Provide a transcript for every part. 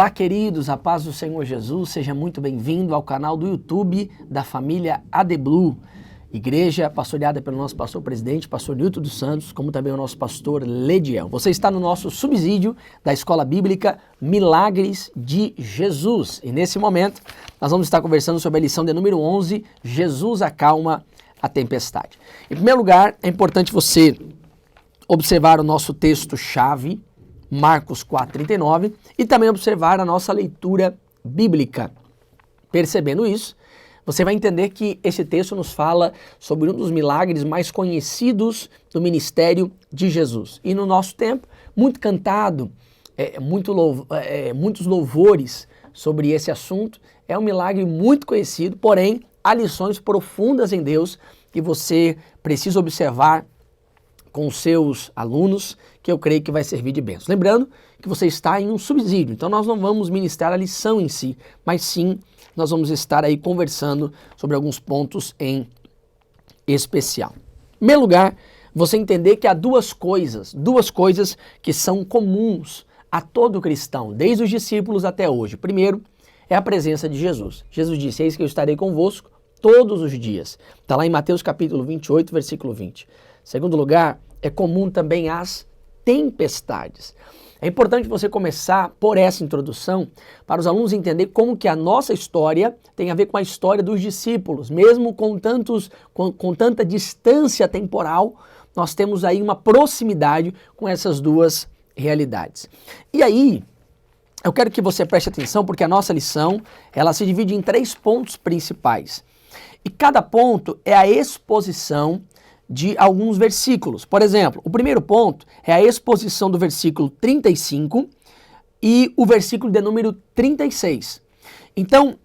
Olá, queridos, a paz do Senhor Jesus, seja muito bem-vindo ao canal do YouTube da família AD Blue, igreja pastoreada pelo nosso pastor-presidente, pastor Nilton dos Santos, como também o nosso pastor Lediel. Você está no nosso subsídio da Escola Bíblica Milagres de Jesus. E nesse momento, nós vamos estar conversando sobre a lição de número 11, Jesus acalma a tempestade. Em primeiro lugar, é importante você observar o nosso texto-chave, Marcos 4,39, e também observar a nossa leitura bíblica. Percebendo isso, você vai entender que esse texto nos fala sobre um dos milagres mais conhecidos do ministério de Jesus. E no nosso tempo, muito cantado, muitos louvores sobre esse assunto. É um milagre muito conhecido, porém, há lições profundas em Deus que você precisa observar com os seus alunos, que eu creio que vai servir de bênção. Lembrando que você está em um subsídio, então nós não vamos ministrar a lição em si, mas sim nós vamos estar aí conversando sobre alguns pontos em especial. Em primeiro lugar, você entender que há duas coisas que são comuns a todo cristão, desde os discípulos até hoje. Primeiro, é a presença de Jesus. Jesus disse, eis que eu estarei convosco todos os dias. Está lá em Mateus capítulo 28, versículo 20. Segundo lugar, é comum também as tempestades. É importante você começar por essa introdução para os alunos entenderem como que a nossa história tem a ver com a história dos discípulos. Mesmo com tanta distância temporal, nós temos aí uma proximidade com essas duas realidades. E aí, eu quero que você preste atenção porque a nossa lição, ela se divide em 3 pontos principais. E cada ponto é a exposição de alguns versículos. Por exemplo, o primeiro ponto é a exposição do versículo 35 e o versículo de número 36. Então,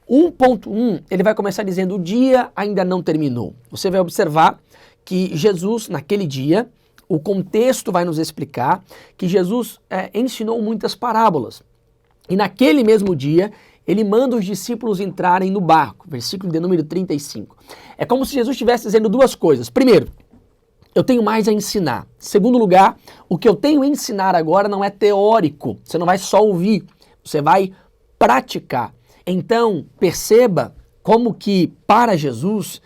1.1, ele vai começar dizendo, o dia ainda não terminou. Você vai observar que Jesus, naquele dia, o contexto vai nos explicar que Jesus ensinou muitas parábolas. E naquele mesmo dia, ele manda os discípulos entrarem no barco, versículo de número 35. É como se Jesus estivesse dizendo duas coisas. Primeiro, eu tenho mais a ensinar. Segundo lugar, o que eu tenho a ensinar agora não é teórico. Você não vai só ouvir, você vai praticar. Então, perceba como que para Jesus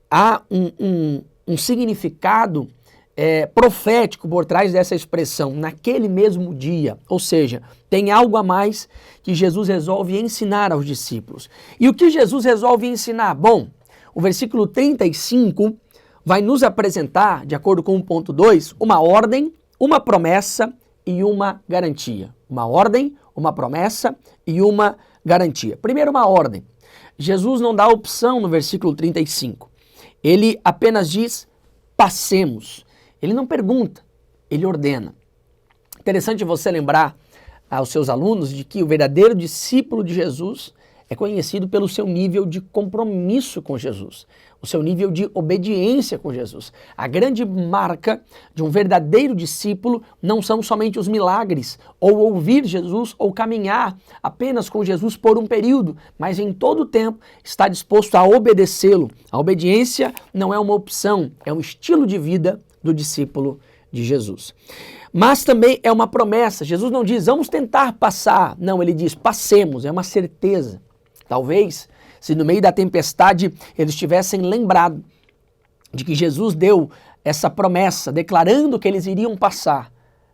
há um significado profético por trás dessa expressão, naquele mesmo dia. Ou seja, tem algo a mais que Jesus resolve ensinar aos discípulos. E o que Jesus resolve ensinar? Bom, o versículo 35 vai nos apresentar, de acordo com 1.2, uma ordem, uma promessa e uma garantia. Uma ordem, uma promessa e uma garantia. Primeiro, uma ordem. Jesus não dá opção no versículo 35. Ele apenas diz, passemos. Ele não pergunta, ele ordena. Interessante você lembrar aos seus alunos de que o verdadeiro discípulo de Jesus é conhecido pelo seu nível de compromisso com Jesus, o seu nível de obediência com Jesus. A grande marca de um verdadeiro discípulo não são somente os milagres, ou ouvir Jesus, ou caminhar apenas com Jesus por um período, mas em todo o tempo está disposto a obedecê-lo. A obediência não é uma opção, é um estilo de vida do discípulo de Jesus. Mas também é uma promessa. Jesus não diz, vamos tentar passar. Não, ele diz, passemos, é uma certeza. Talvez, se no meio da tempestade eles tivessem lembrado de que Jesus deu essa promessa, declarando que eles iriam passar,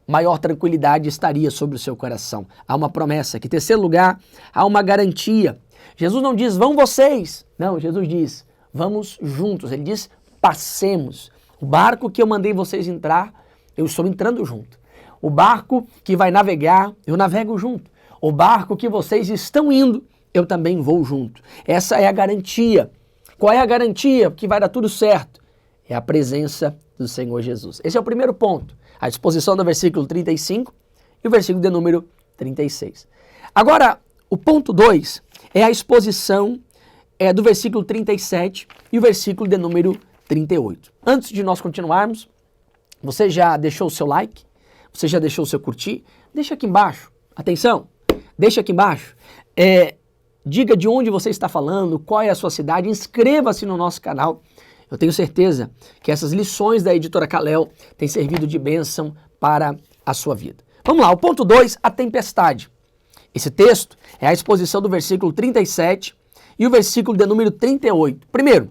maior tranquilidade estaria sobre o seu coração. Há uma promessa. Que, em terceiro lugar, há uma garantia. Jesus não diz, vão vocês. Não, Jesus diz, vamos juntos. Ele diz, passemos. O barco que eu mandei vocês entrar, eu estou entrando junto. O barco que vai navegar, eu navego junto. O barco que vocês estão indo, eu também vou junto. Essa é a garantia. Qual é a garantia que vai dar tudo certo? É a presença do Senhor Jesus. Esse é o primeiro ponto. A exposição do versículo 35 e o versículo de número 36. Agora, o ponto 2 é a exposição do versículo 37 e o versículo de número 38. Antes de nós continuarmos, você já deixou o seu like? Você já deixou o seu curtir? Deixa aqui embaixo. Atenção, deixa aqui embaixo. Diga de onde você está falando, qual é a sua cidade, inscreva-se no nosso canal. Eu tenho certeza que essas lições da editora Kalel têm servido de bênção para a sua vida. Vamos lá, o ponto 2, a tempestade. Esse texto é a exposição do versículo 37 e o versículo de número 38. Primeiro,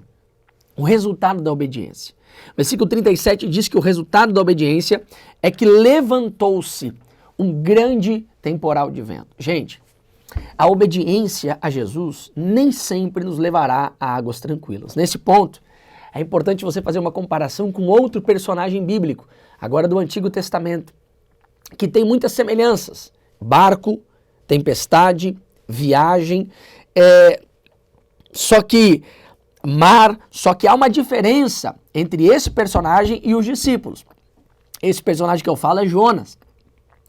o resultado da obediência. O versículo 37 diz que o resultado da obediência é que levantou-se um grande temporal de vento. Gente, a obediência a Jesus nem sempre nos levará a águas tranquilas. Nesse ponto, é importante você fazer uma comparação com outro personagem bíblico, agora do Antigo Testamento, que tem muitas semelhanças. Barco, tempestade, viagem, só que há uma diferença entre esse personagem e os discípulos. Esse personagem que eu falo é Jonas.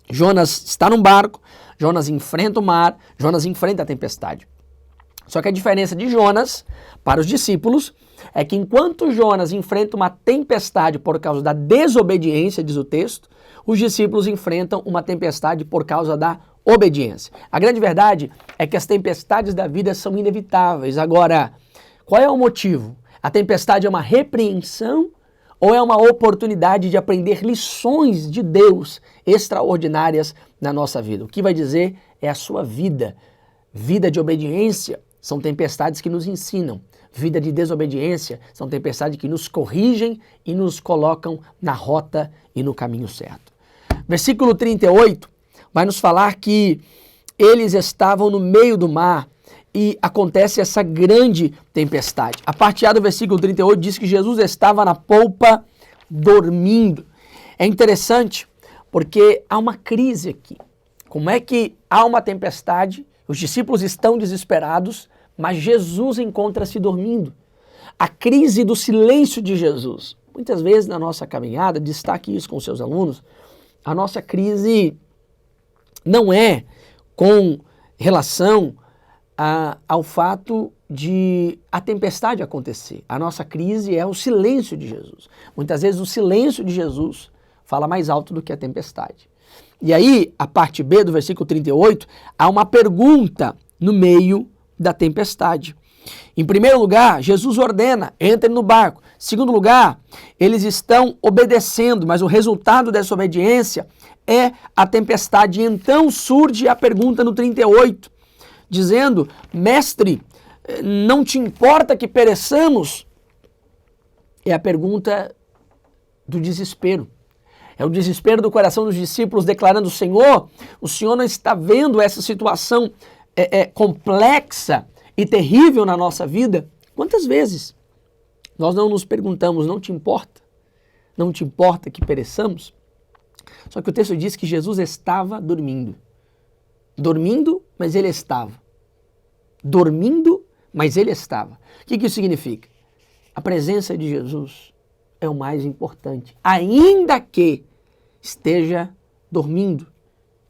Jonas está num barco, Jonas enfrenta o mar, Jonas enfrenta a tempestade. Só que a diferença de Jonas para os discípulos é que enquanto Jonas enfrenta uma tempestade por causa da desobediência, diz o texto, os discípulos enfrentam uma tempestade por causa da obediência. A grande verdade é que as tempestades da vida são inevitáveis. Agora, qual é o motivo? A tempestade é uma repreensão ou é uma oportunidade de aprender lições de Deus extraordinárias na nossa vida? O que vai dizer é a sua vida. Vida de obediência são tempestades que nos ensinam. Vida de desobediência são tempestades que nos corrigem e nos colocam na rota e no caminho certo. Versículo 38 vai nos falar que eles estavam no meio do mar e acontece essa grande tempestade. A parte A do versículo 38 diz que Jesus estava na polpa dormindo. É interessante porque há uma crise aqui. Como é que há uma tempestade, os discípulos estão desesperados, mas Jesus encontra-se dormindo? A crise do silêncio de Jesus. Muitas vezes na nossa caminhada, destaque isso com seus alunos, a nossa crise não é com relação ao fato de a tempestade acontecer. A nossa crise é o silêncio de Jesus. Muitas vezes o silêncio de Jesus fala mais alto do que a tempestade. E aí, a parte B do versículo 38, há uma pergunta no meio da tempestade. Em primeiro lugar, Jesus ordena, entre no barco. Em segundo lugar, eles estão obedecendo, mas o resultado dessa obediência é a tempestade. E então surge a pergunta no 38, dizendo, mestre, não te importa que pereçamos? É a pergunta do desespero. É o desespero do coração dos discípulos declarando, Senhor, o Senhor não está vendo essa situação complexa e terrível na nossa vida? Quantas vezes nós não nos perguntamos, não te importa? Não te importa que pereçamos? Só que o texto diz que Jesus estava dormindo. Dormindo, mas ele estava. Dormindo, mas ele estava. O que isso significa? A presença de Jesus é o mais importante, ainda que esteja dormindo,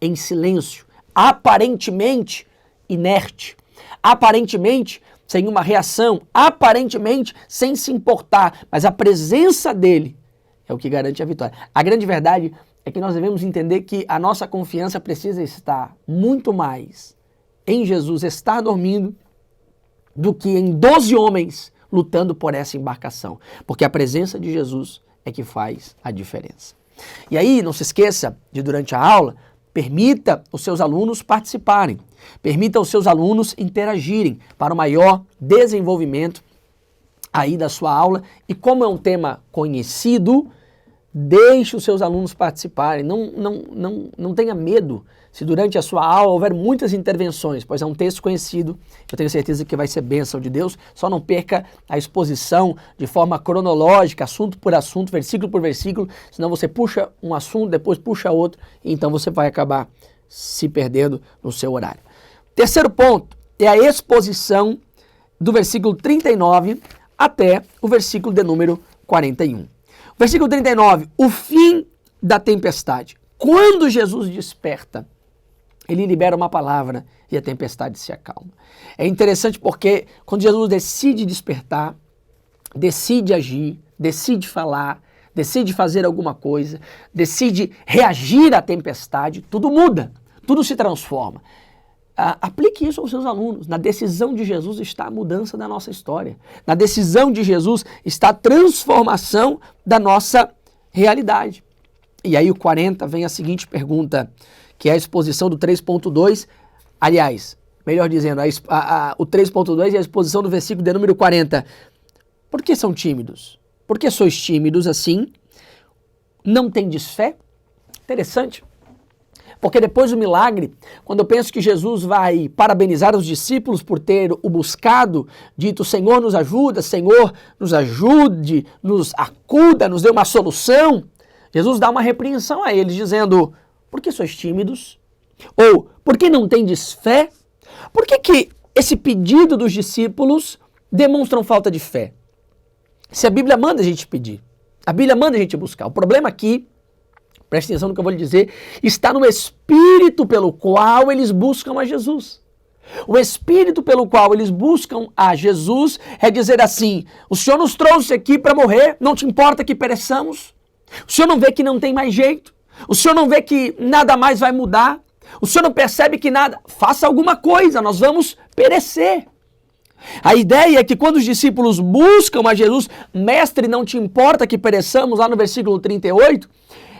em silêncio, aparentemente inerte, aparentemente sem uma reação, aparentemente sem se importar, mas a presença dele é o que garante a vitória. A grande verdade é que nós devemos entender que a nossa confiança precisa estar muito mais em Jesus estar dormindo do que em 12 homens lutando por essa embarcação, porque a presença de Jesus é que faz a diferença. E aí, não se esqueça de, durante a aula, permita os seus alunos participarem, permita os seus alunos interagirem para o maior desenvolvimento aí da sua aula. E como é um tema conhecido, deixe os seus alunos participarem, não tenha medo se durante a sua aula houver muitas intervenções, pois é um texto conhecido, eu tenho certeza que vai ser bênção de Deus. Só não perca a exposição de forma cronológica, assunto por assunto, versículo por versículo, senão você puxa um assunto, depois puxa outro, e então você vai acabar se perdendo no seu horário. Terceiro ponto é a exposição do versículo 39 até o versículo de número 41. Versículo 39, o fim da tempestade. Quando Jesus desperta, ele libera uma palavra e a tempestade se acalma. É interessante porque quando Jesus decide despertar, decide agir, decide falar, decide fazer alguma coisa, decide reagir à tempestade, tudo muda, tudo se transforma. Aplique isso aos seus alunos. Na decisão de Jesus está a mudança da nossa história. Na decisão de Jesus está a transformação da nossa realidade. E aí o 40 vem a seguinte pergunta, que é a exposição do 3.2, Aliás, melhor dizendo, o 3.2 é a exposição do versículo de número 40. Por que são tímidos? Por que sois tímidos assim? Não tendes fé? Interessante. Porque depois do milagre, quando eu penso que Jesus vai parabenizar os discípulos por ter o buscado, dito, Senhor nos ajuda, Senhor nos ajude, nos acuda, nos dê uma solução, Jesus dá uma repreensão a eles, dizendo, por que sois tímidos? Ou, por que não tendes fé? Por que esse pedido dos discípulos demonstram falta de fé? Se a Bíblia manda a gente pedir, a Bíblia manda a gente buscar. O problema aqui, preste atenção no que eu vou lhe dizer, está no espírito pelo qual eles buscam a Jesus. O espírito pelo qual eles buscam a Jesus é dizer assim, o Senhor nos trouxe aqui para morrer, não te importa que pereçamos? O Senhor não vê que não tem mais jeito? O Senhor não vê que nada mais vai mudar? O Senhor não percebe que nada? Faça alguma coisa, nós vamos perecer. A ideia é que quando os discípulos buscam a Jesus, mestre, não te importa que pereçamos, lá no versículo 38,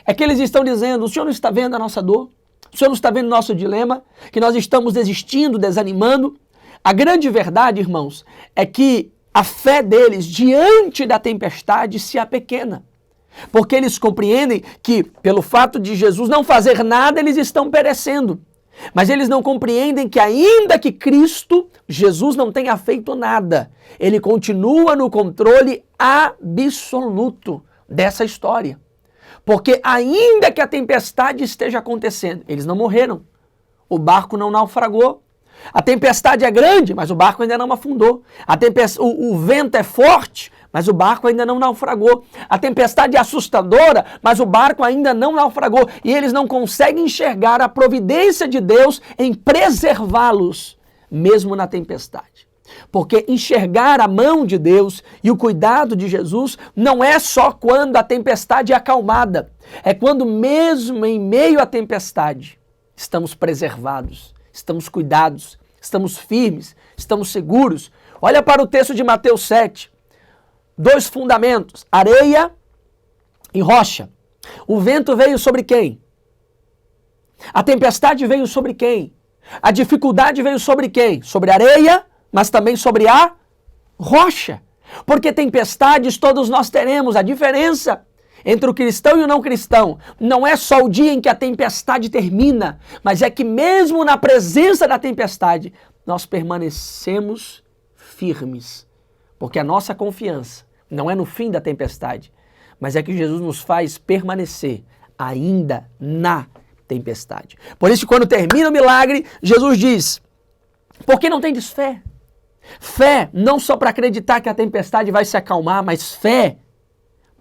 é que eles estão dizendo, o Senhor não está vendo a nossa dor? O Senhor não está vendo o nosso dilema? Que nós estamos desistindo, desanimando? A grande verdade, irmãos, é que a fé deles diante da tempestade se apequena. Porque eles compreendem que, pelo fato de Jesus não fazer nada, eles estão perecendo. Mas eles não compreendem que ainda que Cristo, Jesus não tenha feito nada, ele continua no controle absoluto dessa história. Porque ainda que a tempestade esteja acontecendo, eles não morreram, o barco não naufragou. A tempestade é grande, mas o barco ainda não afundou. O vento é forte, mas o barco ainda não naufragou. A tempestade é assustadora, mas o barco ainda não naufragou. E eles não conseguem enxergar a providência de Deus em preservá-los, mesmo na tempestade. Porque enxergar a mão de Deus e o cuidado de Jesus não é só quando a tempestade é acalmada. É quando mesmo em meio à tempestade estamos preservados, estamos cuidados, estamos firmes, estamos seguros. Olha para o texto de Mateus 7. 2 fundamentos, areia e rocha. O vento veio sobre quem? A tempestade veio sobre quem? A dificuldade veio sobre quem? Sobre a areia, mas também sobre a rocha. Porque tempestades todos nós teremos. A diferença entre o cristão e o não cristão não é só o dia em que a tempestade termina, mas é que mesmo na presença da tempestade, nós permanecemos firmes. Porque a nossa confiança não é no fim da tempestade, mas é que Jesus nos faz permanecer ainda na tempestade. Por isso, quando termina o milagre, Jesus diz, por que não tendes fé? Fé não só para acreditar que a tempestade vai se acalmar, mas fé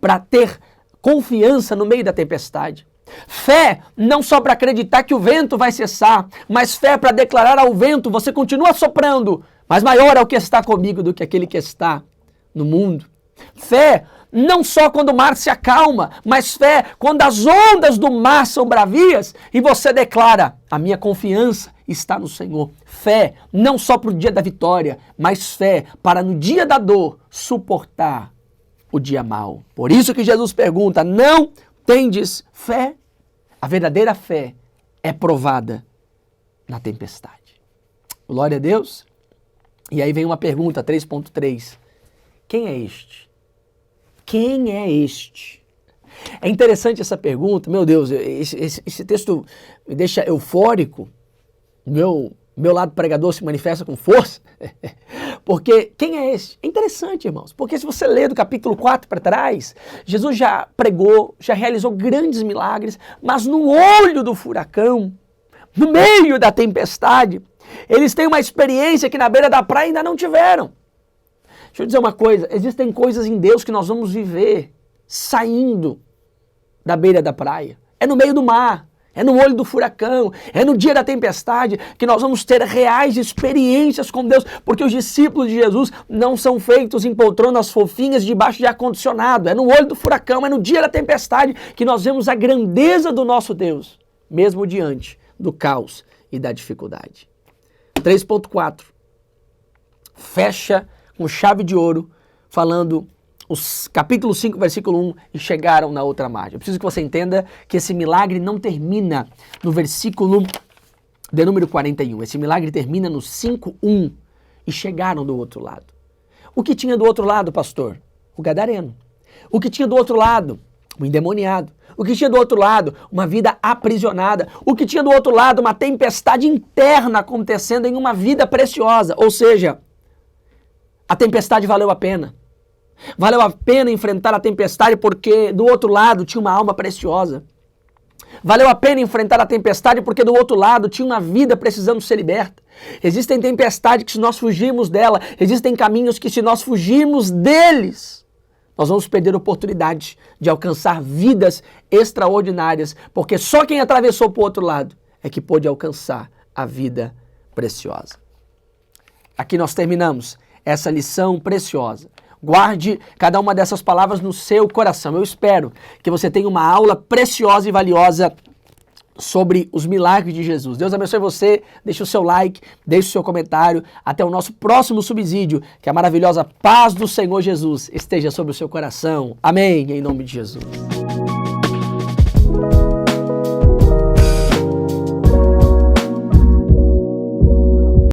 para ter confiança no meio da tempestade. Fé não só para acreditar que o vento vai cessar, mas fé para declarar ao vento, você continua soprando, mas maior é o que está comigo do que aquele que está no mundo. Fé não só quando o mar se acalma, mas fé quando as ondas do mar são bravias e você declara, a minha confiança está no Senhor. Fé não só para o dia da vitória, mas fé para no dia da dor suportar o dia mau. Por isso que Jesus pergunta, não tendes fé? A verdadeira fé é provada na tempestade. Glória a Deus. E aí vem uma pergunta, 3.3. Quem é este? Quem é este? É interessante essa pergunta, meu Deus, esse texto me deixa eufórico, meu lado pregador se manifesta com força, porque quem é esse? É interessante, irmãos, porque se você ler do capítulo 4 para trás, Jesus já pregou, já realizou grandes milagres, mas no olho do furacão, no meio da tempestade, eles têm uma experiência que na beira da praia ainda não tiveram. Deixa eu dizer uma coisa, existem coisas em Deus que nós vamos viver saindo da beira da praia. É no meio do mar, é no olho do furacão, é no dia da tempestade que nós vamos ter reais experiências com Deus, porque os discípulos de Jesus não são feitos em poltronas fofinhas debaixo de ar-condicionado. É no olho do furacão, é no dia da tempestade que nós vemos a grandeza do nosso Deus, mesmo diante do caos e da dificuldade. 3.4. Fecha com chave de ouro, falando os capítulo 5, versículo 1, e chegaram na outra margem. Eu preciso que você entenda que esse milagre não termina no versículo de número 41. Esse milagre termina no 5:1 e chegaram do outro lado. O que tinha do outro lado, pastor? O gadareno. O que tinha do outro lado? O endemoniado. O que tinha do outro lado? Uma vida aprisionada. O que tinha do outro lado? Uma tempestade interna acontecendo em uma vida preciosa. Ou seja, a tempestade valeu a pena. Valeu a pena enfrentar a tempestade porque do outro lado tinha uma alma preciosa. Valeu a pena enfrentar a tempestade porque do outro lado tinha uma vida precisando ser liberta. Existem tempestades que se nós fugirmos dela, existem caminhos que se nós fugirmos deles, nós vamos perder a oportunidade de alcançar vidas extraordinárias, porque só quem atravessou para o outro lado é que pôde alcançar a vida preciosa. Aqui nós terminamos essa lição preciosa. Guarde cada uma dessas palavras no seu coração. Eu espero que você tenha uma aula preciosa e valiosa sobre os milagres de Jesus. Deus abençoe você, deixe o seu like, deixe o seu comentário. Até o nosso próximo subsídio. Que a maravilhosa paz do Senhor Jesus esteja sobre o seu coração. Amém, em nome de Jesus.